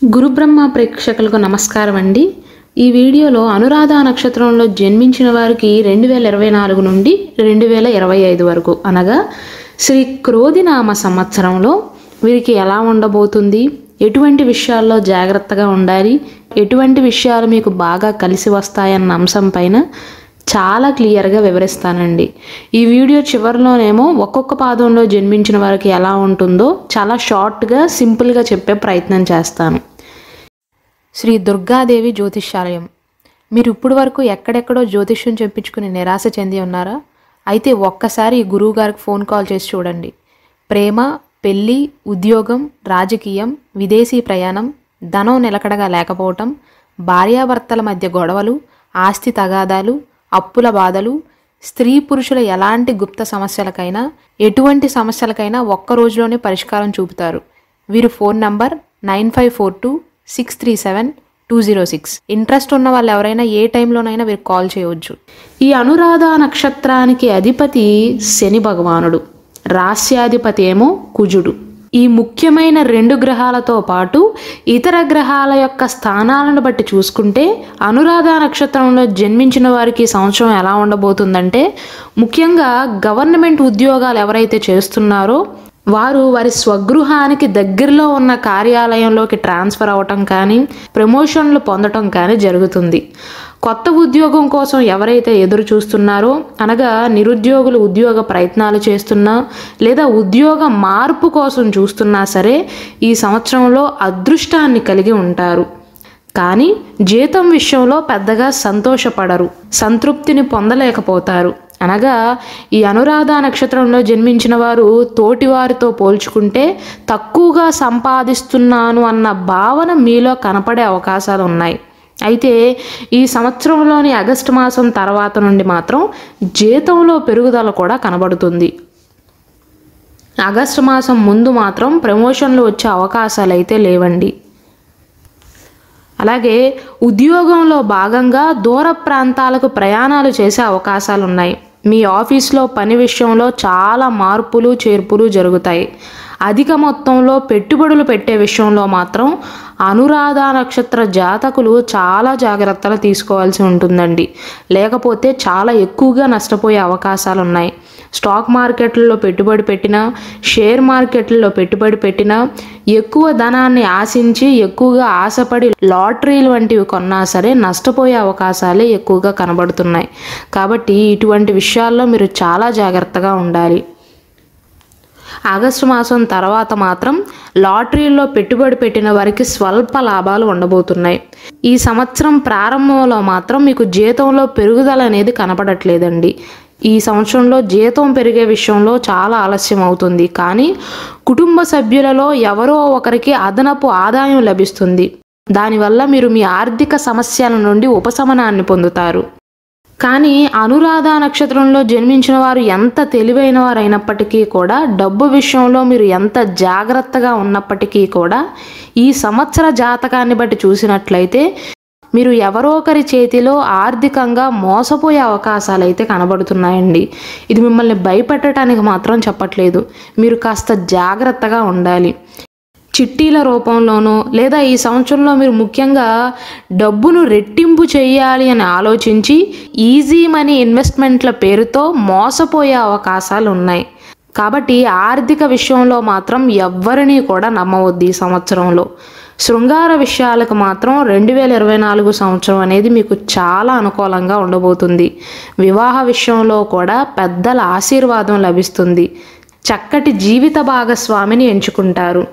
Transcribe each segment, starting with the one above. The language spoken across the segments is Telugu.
గురుబ్రహ్మ ప్రేక్షకులకు నమస్కారం అండి. ఈ వీడియోలో అనురాధ నక్షత్రంలో జన్మించిన వారికి 2024 నుండి 2025 వరకు అనగా శ్రీ క్రోధినామ సంవత్సరంలో వీరికి ఎలా ఉండబోతుంది, ఎటువంటి విషయాల్లో జాగ్రత్తగా ఉండాలి, ఎటువంటి విషయాలు మీకు బాగా కలిసి వస్తాయన్న అంశం పైన చాలా క్లియర్గా వివరిస్తానండి. ఈ వీడియో చివరిలోనేమో ఒక్కొక్క పాదంలో జన్మించిన వారికి ఎలా ఉంటుందో చాలా షార్ట్గా సింపుల్గా చెప్పే ప్రయత్నం చేస్తాను. శ్రీ దుర్గాదేవి జ్యోతిష్యాలయం. మీరు ఇప్పుడు వరకు ఎక్కడెక్కడో జ్యోతిష్యం చెప్పించుకుని నిరాశ చెంది ఉన్నారా? అయితే ఒక్కసారి ఈ గురువు గారికి ఫోన్ కాల్ చేసి చూడండి. ప్రేమ, పెళ్ళి, ఉద్యోగం, రాజకీయం, విదేశీ ప్రయాణం, ధనం నిలకడగా లేకపోవటం, భార్యాభర్తల మధ్య గొడవలు, ఆస్తి తగాదాలు, అప్పుల బాధలు, స్త్రీ పురుషుల ఎలాంటి గుప్త సమస్యలకైనా, ఎటువంటి సమస్యలకైనా ఒక్క రోజులోనే పరిష్కారం చూపుతారు. వీరు ఫోన్ నంబర్ 9542637206. ఇంట్రెస్ట్ ఉన్న వాళ్ళు ఎవరైనా ఏ టైంలోనైనా వీరికి కాల్ చేయవచ్చు. ఈ అనురాధ నక్షత్రానికి అధిపతి శని భగవానుడు, రాస్యాధిపతి ఏమో కుజుడు. ఈ ముఖ్యమైన 2 గ్రహాలతో పాటు ఇతర గ్రహాల యొక్క స్థానాలను బట్టి చూసుకుంటే అనురాధ నక్షత్రంలో జన్మించిన వారికి సంవత్సరం ఎలా ఉండబోతుందంటే, ముఖ్యంగా గవర్నమెంట్ ఉద్యోగాలు ఎవరైతే చేస్తున్నారో వారు వారి స్వగృహానికి దగ్గరలో ఉన్న కార్యాలయంలోకి ట్రాన్స్ఫర్ అవ్వటం కానీ, ప్రమోషన్లు పొందటం కానీ జరుగుతుంది. కొత్త ఉద్యోగం కోసం ఎవరైతే ఎదురు చూస్తున్నారో, అనగా నిరుద్యోగులు ఉద్యోగ ప్రయత్నాలు చేస్తున్నా లేదా ఉద్యోగ మార్పు కోసం చూస్తున్నా సరే ఈ సంవత్సరంలో అదృష్టాన్ని కలిగి ఉంటారు. కానీ జీతం విషయంలో పెద్దగా సంతోషపడరు, సంతృప్తిని పొందలేకపోతారు. అనగా ఈ అనురాధ నక్షత్రంలో జన్మించిన వారు తోటివారితో పోల్చుకుంటే తక్కువగా సంపాదిస్తున్నాను అన్న భావన మీలో కనపడే అవకాశాలు ఉన్నాయి. అయితే ఈ సంవత్సరంలోని ఆగస్టు మాసం తర్వాత నుండి మాత్రం జీతంలో పెరుగుదల కూడా కనబడుతుంది. ఆగస్టు మాసం ముందు మాత్రం ప్రమోషన్లు వచ్చే అవకాశాలు అయితే లేవండి. అలాగే ఉద్యోగంలో భాగంగా దూర ప్రాంతాలకు ప్రయాణాలు చేసే అవకాశాలు ఉన్నాయి. మీ ఆఫీస్లో పని విషయంలో చాలా మార్పులు చేర్పులు జరుగుతాయి. అధిక మొత్తంలో పెట్టుబడులు పెట్టే విషయంలో మాత్రం అనురాధ నక్షత్ర జాతకులు చాలా జాగ్రత్తలు తీసుకోవాల్సి ఉంటుందండి. లేకపోతే చాలా ఎక్కువగా నష్టపోయే అవకాశాలు ఉన్నాయి. స్టాక్ మార్కెట్లలో పెట్టుబడి పెట్టినా, షేర్ మార్కెట్లలో పెట్టుబడి పెట్టినా, ఎక్కువ ధనాన్ని ఆశించి ఎక్కువగా ఆశపడి లాటరీలు వంటివి కొన్నా సరే నష్టపోయే అవకాశాలే ఎక్కువగా కనబడుతున్నాయి. కాబట్టి ఇటువంటి విషయాల్లో మీరు చాలా జాగ్రత్తగా ఉండాలి. ఆగస్టు మాసం తర్వాత మాత్రం లాటరీల్లో పెట్టుబడి పెట్టిన వారికి స్వల్ప లాభాలు ఉండబోతున్నాయి. ఈ సంవత్సరం ప్రారంభంలో మాత్రం మీకు జీతంలో పెరుగుదల అనేది కనపడట్లేదండి. ఈ సంవత్సరంలో జీతం పెరిగే విషయంలో చాలా ఆలస్యం అవుతుంది. కానీ కుటుంబ సభ్యులలో ఎవరో ఒకరికి అదనపు ఆదాయం లభిస్తుంది. దానివల్ల మీరు మీ ఆర్థిక సమస్యల నుండి ఉపశమనాన్ని పొందుతారు. కానీ అనురాధ నక్షత్రంలో జన్మించిన వారు ఎంత తెలివైన వారు అయినప్పటికీ కూడా, డబ్బు విషయంలో మీరు ఎంత జాగ్రత్తగా ఉన్నప్పటికీ కూడా ఈ సంవత్సర జాతకాన్ని బట్టి చూసినట్లయితే మీరు ఎవరో ఒకరి చేతిలో ఆర్థికంగా మోసపోయే అవకాశాలు అయితే కనబడుతున్నాయండి. ఇది మిమ్మల్ని భయపెట్టడానికి మాత్రం చెప్పట్లేదు. మీరు కాస్త జాగ్రత్తగా ఉండాలి. చిట్టీల రూపంలోనో లేదా ఈ సంవత్సరంలో మీరు ముఖ్యంగా డబ్బును రెట్టింపు చేయాలి అని ఆలోచించి ఈజీ మనీ ఇన్వెస్ట్మెంట్ల పేరుతో మోసపోయే అవకాశాలు ఉన్నాయి. కాబట్టి ఆర్థిక విషయంలో మాత్రం ఎవ్వరినీ కూడా నమ్మవద్దు. ఈ సంవత్సరంలో శృంగార విషయాలకు మాత్రం 2024 సంవత్సరం అనేది మీకు చాలా అనుకూలంగా ఉండబోతుంది. వివాహ విషయంలో కూడా పెద్దల ఆశీర్వాదం లభిస్తుంది. చక్కటి జీవిత భాగస్వామిని ఎంచుకుంటారు.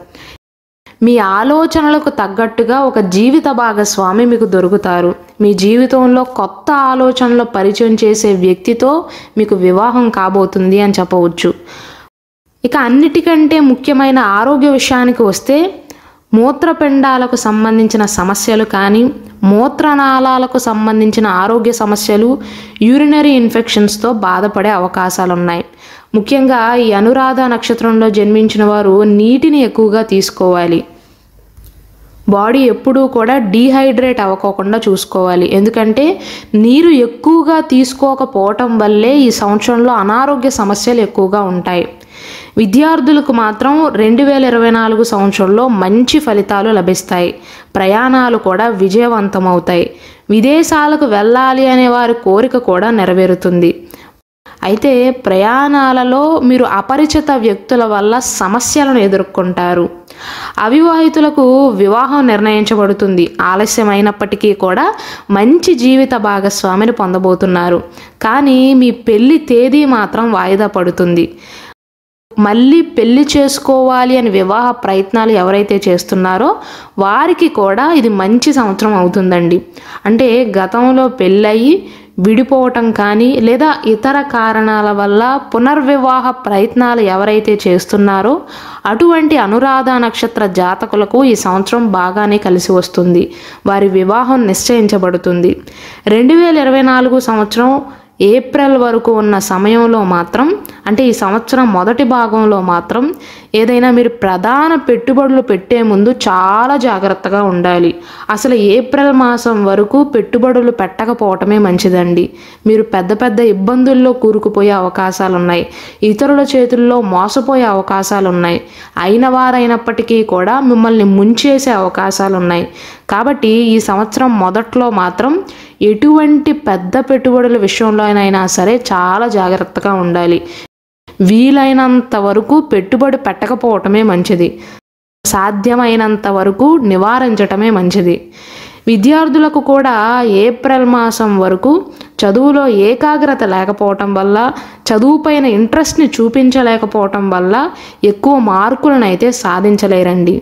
మీ ఆలోచనలకు తగ్గట్టుగా ఒక జీవిత భాగస్వామి మీకు దొరుకుతారు. మీ జీవితంలో కొత్త ఆలోచనలు పరిచయం చేసే వ్యక్తితో మీకు వివాహం కాబోతుంది అని చెప్పవచ్చు. ఇక అన్నిటికంటే ముఖ్యమైన ఆరోగ్య విషయానికి వస్తే, మూత్రపిండాలకు సంబంధించిన సమస్యలు కానీ, మూత్రనాళాలకు సంబంధించిన ఆరోగ్య సమస్యలు, యూరినరీ ఇన్ఫెక్షన్స్తో బాధపడే అవకాశాలు ఉన్నాయి. ముఖ్యంగా ఈ అనురాధ నక్షత్రంలో జన్మించిన వారు నీటిని ఎక్కువగా తీసుకోవాలి. బాడీ ఎప్పుడూ కూడా డీహైడ్రేట్ అవ్వకోకుండా చూసుకోవాలి. ఎందుకంటే నీరు ఎక్కువగా తీసుకోకపోవటం వల్లే ఈ సంవత్సరంలో అనారోగ్య సమస్యలు ఎక్కువగా ఉంటాయి. విద్యార్థులకు మాత్రం 2024 సంవత్సరంలో మంచి ఫలితాలు లభిస్తాయి. ప్రయాణాలు కూడా విజయవంతమవుతాయి. విదేశాలకు వెళ్ళాలి అనే వారి కోరిక కూడా నెరవేరుతుంది. అయితే ప్రయాణాలలో మీరు అపరిచిత వ్యక్తుల వల్ల సమస్యలను ఎదుర్కొంటారు. అవివాహితులకు వివాహం నిర్ణయించబడుతుంది. ఆలస్యమైనప్పటికీ కూడా మంచి జీవిత భాగస్వామిని పొందబోతున్నారు. కానీ మీ పెళ్లి తేదీ మాత్రం వాయిదా పడుతుంది. మళ్ళీ పెళ్లి చేసుకోవాలి అని వివాహ ప్రయత్నాలు ఎవరైతే చేస్తున్నారో వారికి కూడా ఇది మంచి సంవత్సరం అవుతుందండి. అంటే గతంలో పెళ్ళయి విడిపోవటం కానీ లేదా ఇతర కారణాల వల్ల పునర్వివాహ ప్రయత్నాలు ఎవరైతే చేస్తున్నారో అటువంటి అనురాధ నక్షత్ర జాతకులకు ఈ సంవత్సరం బాగానే కలిసి వస్తుంది. వారి వివాహం నిశ్చయించబడుతుంది. 2024 సంవత్సరం ఏప్రిల్ వరకు ఉన్న సమయంలో మాత్రం, అంటే ఈ సంవత్సరం మొదటి భాగంలో మాత్రం ఏదైనా మీరు ప్రధాన పెట్టుబడులు పెట్టే ముందు చాలా జాగ్రత్తగా ఉండాలి. అసలు ఏప్రిల్ మాసం వరకు పెట్టుబడులు పెట్టకపోవటమే మంచిదండి. మీరు పెద్ద పెద్ద ఇబ్బందుల్లో కూరుకుపోయే అవకాశాలు ఉన్నాయి. ఇతరుల చేతుల్లో మోసపోయే అవకాశాలు ఉన్నాయి. అయిన వారైనప్పటికీ కూడా మిమ్మల్ని ముంచేసే అవకాశాలు ఉన్నాయి. కాబట్టి ఈ సంవత్సరం మొదట్లో మాత్రం ఎటువంటి పెద్ద పెట్టుబడుల విషయంలోనైనా సరే చాలా జాగ్రత్తగా ఉండాలి. వీలైనంత వరకు పెట్టుబడి పెట్టకపోవటమే మంచిది. సాధ్యమైనంత వరకు నివారించటమే మంచిది. విద్యార్థులకు కూడా ఏప్రిల్ మాసం వరకు చదువులో ఏకాగ్రత లేకపోవటం వల్ల, చదువుపైన ఇంట్రెస్ట్ని చూపించలేకపోవటం వల్ల ఎక్కువ మార్కులను అయితే సాధించలేరండి.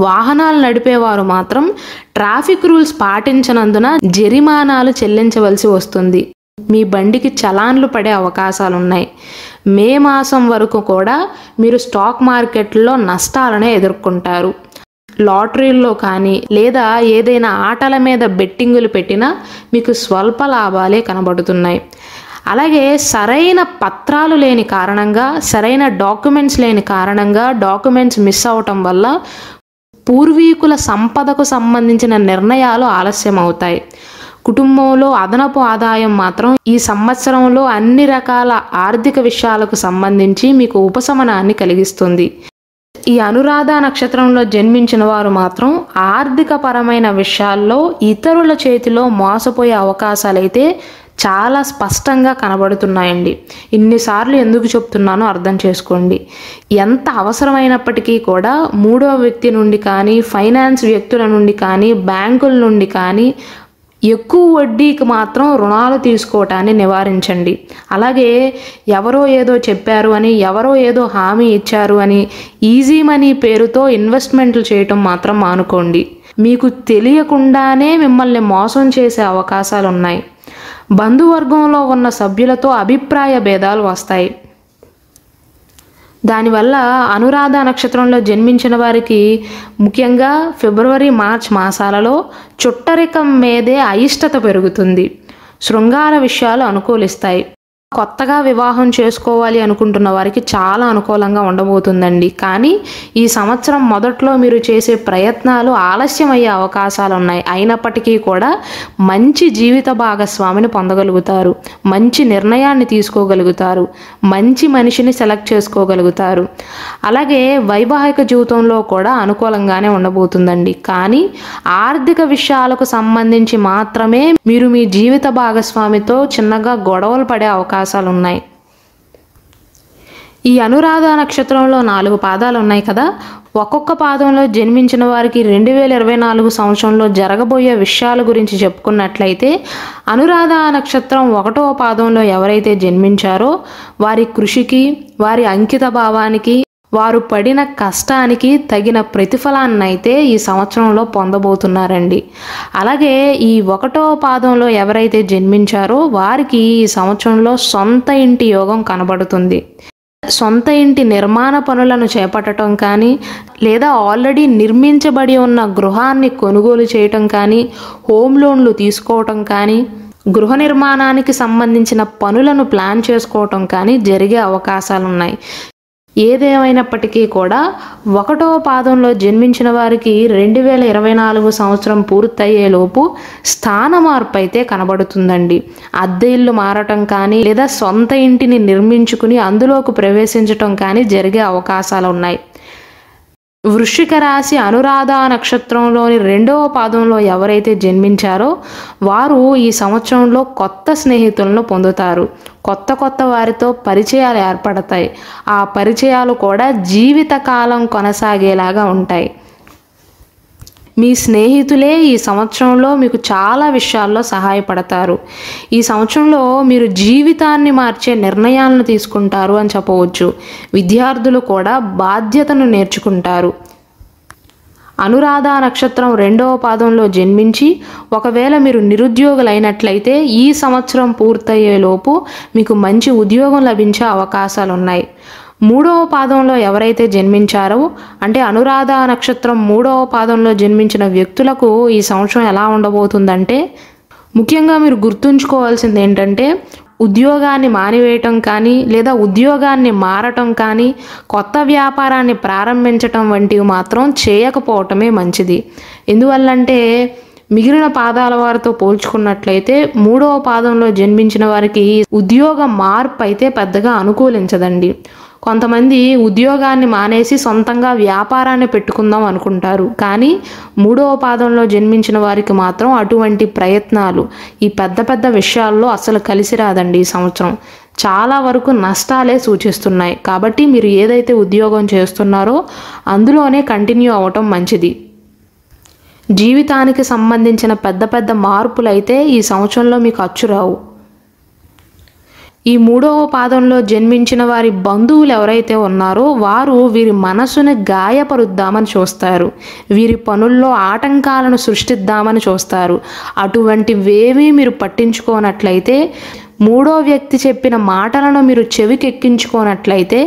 వాహనాలు నడిపేవారు మాత్రం ట్రాఫిక్ రూల్స్ పాటించనందున జరిమానాలు చెల్లించవలసి వస్తుంది. మీ బండికి చలాన్లు పడే అవకాశాలు ఉన్నాయి. మే మాసం వరకు కూడా మీరు స్టాక్ మార్కెట్లో నష్టాలనే ఎదుర్కొంటారు. లాటరీల్లో కానీ లేదా ఏదైనా ఆటల మీద బెట్టింగులు పెట్టినా మీకు స్వల్ప లాభాలే కనబడుతున్నాయి. అలాగే సరైన పత్రాలు లేని కారణంగా, సరైన డాక్యుమెంట్స్ లేని కారణంగా డాక్యుమెంట్స్ మిస్ అవటం వల్ల పూర్వీకుల సంపదకు సంబంధించిన నిర్ణయాలు ఆలస్యం అవుతాయి. కుటుంబంలో అదనపు ఆదాయం మాత్రం ఈ సంవత్సరంలో అన్ని రకాల ఆర్థిక విషయాలకు సంబంధించి మీకు ఉపశమనాన్ని కలిగిస్తుంది. ఈ అనురాధ నక్షత్రంలో జన్మించిన వారు మాత్రం ఆర్థిక పరమైన విషయాల్లో ఇతరుల చేతిలో మోసపోయే అవకాశాలైతే చాలా స్పష్టంగా కనబడుతున్నాయండి. ఇన్నిసార్లు ఎందుకు చెప్తున్నానో అర్థం చేసుకోండి. ఎంత అవసరమైనప్పటికీ కూడా మూడో వ్యక్తి నుండి కానీ, ఫైనాన్స్ వ్యక్తుల నుండి కానీ, బ్యాంకుల నుండి కానీ ఎక్కువ వడ్డీకి మాత్రం రుణాలు తీసుకోవటాన్ని నివారించండి. అలాగే ఎవరో ఏదో చెప్పారు అని, ఎవరో ఏదో హామీ ఇచ్చారు అని ఈజీ మనీ పేరుతో ఇన్వెస్ట్మెంట్లు చేయటం మాత్రం మానుకోండి. మీకు తెలియకుండానే మిమ్మల్ని మోసం చేసే అవకాశాలు ఉన్నాయి. బంధువర్గంలో ఉన్న సభ్యులతో అభిప్రాయ భేదాలు వస్తాయి. దానివల్ల అనురాధ నక్షత్రంలో జన్మించిన వారికి ముఖ్యంగా ఫిబ్రవరి, మార్చ్ మాసాలలో చుట్టరికం మీదే అయిష్టత పెరుగుతుంది. శృంగార విషయాలు అనుకూలిస్తాయి. కొత్తగా వివాహం చేసుకోవాలి అనుకుంటున్న వారికి చాలా అనుకూలంగా ఉండబోతుందండి. కానీ ఈ సంవత్సరం మొదట్లో మీరు చేసే ప్రయత్నాలు ఆలస్యమయ్యే అవకాశాలు ఉన్నాయి. అయినప్పటికీ కూడా మంచి జీవిత భాగస్వామిని పొందగలుగుతారు. మంచి నిర్ణయాన్ని తీసుకోగలుగుతారు. మంచి మనిషిని సెలెక్ట్ చేసుకోగలుగుతారు. అలాగే వైవాహిక జీవితంలో కూడా అనుకూలంగానే ఉండబోతుందండి. కానీ ఆర్థిక విషయాలకు సంబంధించి మాత్రమే మీరు మీ జీవిత భాగస్వామితో చిన్నగా గొడవలు పడే అవకాశాలు ఉన్నాయి. ఈ అనురాధ నక్షత్రంలో 4 పాదాలు ఉన్నాయి కదా. ఒక్కొక్క పాదంలో జన్మించిన వారికి 2024 సంవత్సరంలో జరగబోయే విషయాల గురించి చెప్పుకున్నట్లయితే, అనురాధ నక్షత్రం 1వ పాదంలో ఎవరైతే జన్మించారో వారి కృషికి, వారి అంకిత భావానికి, వారు పడిన కష్టానికి తగిన ప్రతిఫలాన్నైతే ఈ సంవత్సరంలో పొందబోతున్నారండి. అలాగే ఈ 1వ పాదంలో ఎవరైతే జన్మించారో వారికి ఈ సంవత్సరంలో సొంత ఇంటి యోగం కనబడుతుంది. సొంత ఇంటి నిర్మాణ పనులను చేపట్టడం కానీ, లేదా ఆల్రెడీ నిర్మించబడి ఉన్న గృహాన్ని కొనుగోలు చేయటం కానీ, హోమ్ లోన్లు తీసుకోవటం కానీ, గృహ నిర్మాణానికి సంబంధించిన పనులను ప్లాన్ చేసుకోవటం కానీ జరిగే అవకాశాలు ఉన్నాయి. ఏదేమైనప్పటికీ కూడా 1వ పాదంలో జన్మించిన వారికి 2024 సంవత్సరం పూర్తయ్యేలోపు స్థాన మార్పు అయితే కనబడుతుందండి. అద్దె ఇల్లు మారటం కానీ లేదా సొంత ఇంటిని నిర్మించుకుని అందులోకి ప్రవేశించటం కానీ జరిగే అవకాశాలు ఉన్నాయి. వృశ్చిక రాశి అనురాధ నక్షత్రంలోని 2వ పాదంలో ఎవరైతే జన్మించారో వారు ఈ సంవత్సరంలో కొత్త స్నేహితులను పొందుతారు. కొత్త వారితో పరిచయాలు ఏర్పడతాయి. ఆ పరిచయాలు కూడా జీవితకాలం కొనసాగేలాగా ఉంటాయి. మీ స్నేహితులే ఈ సంవత్సరంలో మీకు చాలా విషయాల్లో సహాయపడతారు. ఈ సంవత్సరంలో మీరు జీవితాన్ని మార్చే నిర్ణయాలను తీసుకుంటారు అని చెప్పవచ్చు. విద్యార్థులు కూడా బాధ్యతను నేర్చుకుంటారు. అనురాధ నక్షత్రం 2వ పాదంలో జన్మించి ఒకవేళ మీరు నిరుద్యోగులైనట్లయితే ఈ సంవత్సరం పూర్తయ్యేలోపు మీకు మంచి ఉద్యోగం లభించే అవకాశాలు ఉన్నాయి. 3వ పాదంలో ఎవరైతే జన్మించారో అంటే అనురాధ నక్షత్రం 3వ పాదంలో జన్మించిన వ్యక్తులకు ఈ సంవత్సరం ఎలా ఉండబోతుందంటే, ముఖ్యంగా మీరు గుర్తుంచుకోవాల్సింది ఏంటంటే ఉద్యోగాన్ని మానివేయటం కానీ లేదా ఉద్యోగాన్ని మారటం కానీ కొత్త వ్యాపారాన్ని ప్రారంభించటం వంటివి మాత్రం చేయకపోవటమే మంచిది. ఎందువల్లంటే మిగిలిన పాదాల వారితో పోల్చుకున్నట్లయితే 3వ పాదంలో జన్మించిన వారికి ఉద్యోగ మార్పు అయితే పెద్దగా అనుకూలించదండి. కొంతమంది ఉద్యోగాన్ని మానేసి సొంతంగా వ్యాపారాన్ని పెట్టుకుందాం అనుకుంటారు. కానీ 3వ పాదంలో జన్మించిన వారికి మాత్రం అటువంటి ప్రయత్నాలు ఈ పెద్ద విషయాల్లో అసలు కలిసి రాదండి. ఈ సంవత్సరం చాలా వరకు నష్టాలే సూచిస్తున్నాయి. కాబట్టి మీరు ఏదైతే ఉద్యోగం చేస్తున్నారో అందులోనే కంటిన్యూ అవ్వటం మంచిది. జీవితానికి సంబంధించిన పెద్ద మార్పులు అయితే ఈ సంవత్సరంలో మీకు అచ్చురావు. ఈ 3వ పాదంలో జన్మించిన వారి బంధువులు ఎవరైతే ఉన్నారో వారు వీరి మనసుని గాయపరుద్దామని చూస్తారు. వీరి పనుల్లో ఆటంకాలను సృష్టిద్దామని చూస్తారు. అటువంటివేమీ మీరు పట్టించుకోనట్లయితే, 3వ వ్యక్తి చెప్పిన మాటలను మీరు చెవికెక్కించుకోనట్లయితే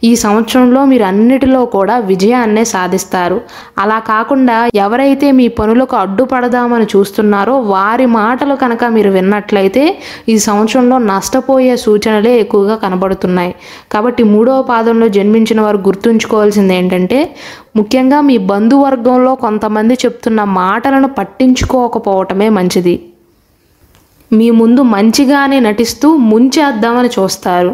ఈ సంవత్సరంలో మీరు అన్నిటిలో కూడా విజయాన్నే సాధిస్తారు. అలా కాకుండా ఎవరైతే మీ పనులకు అడ్డుపడదామని చూస్తున్నారో వారి మాటలు కనుక మీరు విన్నట్లయితే ఈ సంవత్సరంలో నష్టపోయే సూచనలే ఎక్కువగా కనబడుతున్నాయి. కాబట్టి 3వ పాదంలో జన్మించిన వారు గుర్తుంచుకోవాల్సింది ఏంటంటే, ముఖ్యంగా మీ బంధువర్గంలో కొంతమంది చెప్తున్న మాటలను పట్టించుకోకపోవటమే మంచిది. మీ ముందు మంచిగానే నటిస్తూ ముంచేద్దామని చూస్తారు.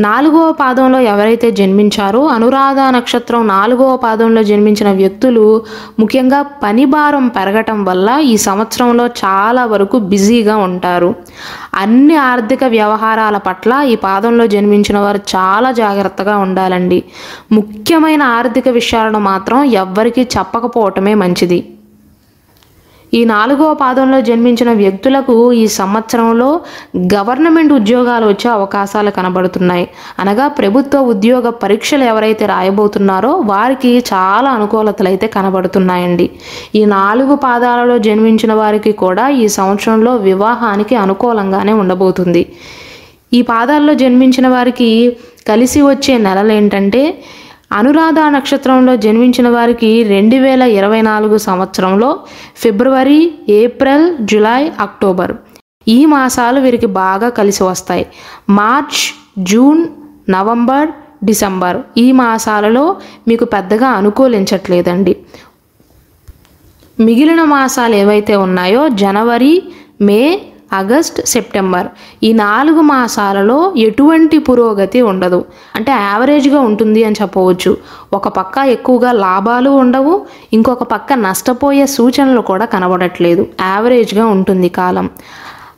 4వ పాదంలో ఎవరైతే జన్మించారో అనురాధ నక్షత్రం 4వ పాదంలో జన్మించిన వ్యక్తులు ముఖ్యంగా పని భారం పెరగటం వల్ల ఈ సంవత్సరంలో చాలా వరకు బిజీగా ఉంటారు. అన్ని ఆర్థిక వ్యవహారాల పట్ల ఈ పాదంలో జన్మించిన వారు చాలా జాగ్రత్తగా ఉండాలండి. ముఖ్యమైన ఆర్థిక విషయాలను మాత్రం ఎవ్వరికీ చెప్పకపోవటమే మంచిది. ఈ 4వ పాదంలో జన్మించిన వ్యక్తులకు ఈ సంవత్సరంలో గవర్నమెంట్ ఉద్యోగాలు వచ్చే అవకాశాలు కనబడుతున్నాయి. అనగా ప్రభుత్వ ఉద్యోగ పరీక్షలు ఎవరైతే రాయబోతున్నారో వారికి చాలా అనుకూలతలు అయితే కనబడుతున్నాయండి. ఈ 4 పాదాలలో జన్మించిన వారికి కూడా ఈ సంవత్సరంలో వివాహానికి అనుకూలంగానే ఉండబోతుంది. ఈ పాదాల్లో జన్మించిన వారికి కలిసి వచ్చే నెలలు ఏంటంటే, అనురాధ నక్షత్రంలో జన్మించిన వారికి 2024 సంవత్సరంలో ఫిబ్రవరి, ఏప్రిల్, జూలై, అక్టోబర్ ఈ మాసాలు వీరికి బాగా కలిసి వస్తాయి. మార్చ్, జూన్, నవంబర్, డిసెంబర్ ఈ మాసాలలో మీకు పెద్దగా అనుకూలించట్లేదండి. మిగిలిన మాసాలు ఏవైతే ఉన్నాయో జనవరి, మే, ఆగస్ట్, సెప్టెంబర్ ఈ 4 మాసాలలో ఎటువంటి పురోగతి ఉండదు. అంటే యావరేజ్గా ఉంటుంది అని చెప్పవచ్చు. ఒక పక్క ఎక్కువగా లాభాలు ఉండవు, ఇంకొక పక్క నష్టపోయే సూచనలు కూడా కనబడట్లేదు. యావరేజ్గా ఉంటుంది కాలం.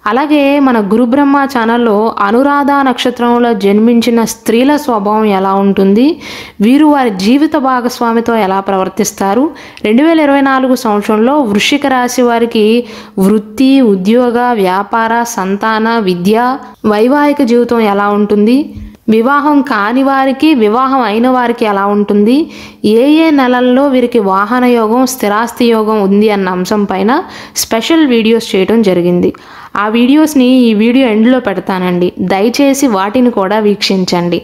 అలాగే మన గురుబ్రహ్మ ఛానల్లో అనురాధ నక్షత్రంలో జన్మించిన స్త్రీల స్వభావం ఎలా ఉంటుంది, వీరు వారి జీవిత భాగస్వామితో ఎలా ప్రవర్తిస్తారు, 2024 సంవత్సరంలో వృశ్చిక రాశి వారికి వృత్తి, ఉద్యోగ, వ్యాపార, సంతాన, విద్య, వైవాహిక జీవితం ఎలా ఉంటుంది, వివాహం కాని వారికి వివాహం అయిన వారికి ఎలా ఉంటుంది, ఏ నెలల్లో వీరికి వాహన యోగం, స్థిరాస్తి యోగం ఉంది అన్న అంశం పైన స్పెషల్ వీడియోస్ చేయడం జరిగింది. ఆ వీడియోస్ని ఈ వీడియో ఎండ్లో పెడతానండి. దయచేసి వాటిని కూడా వీక్షించండి.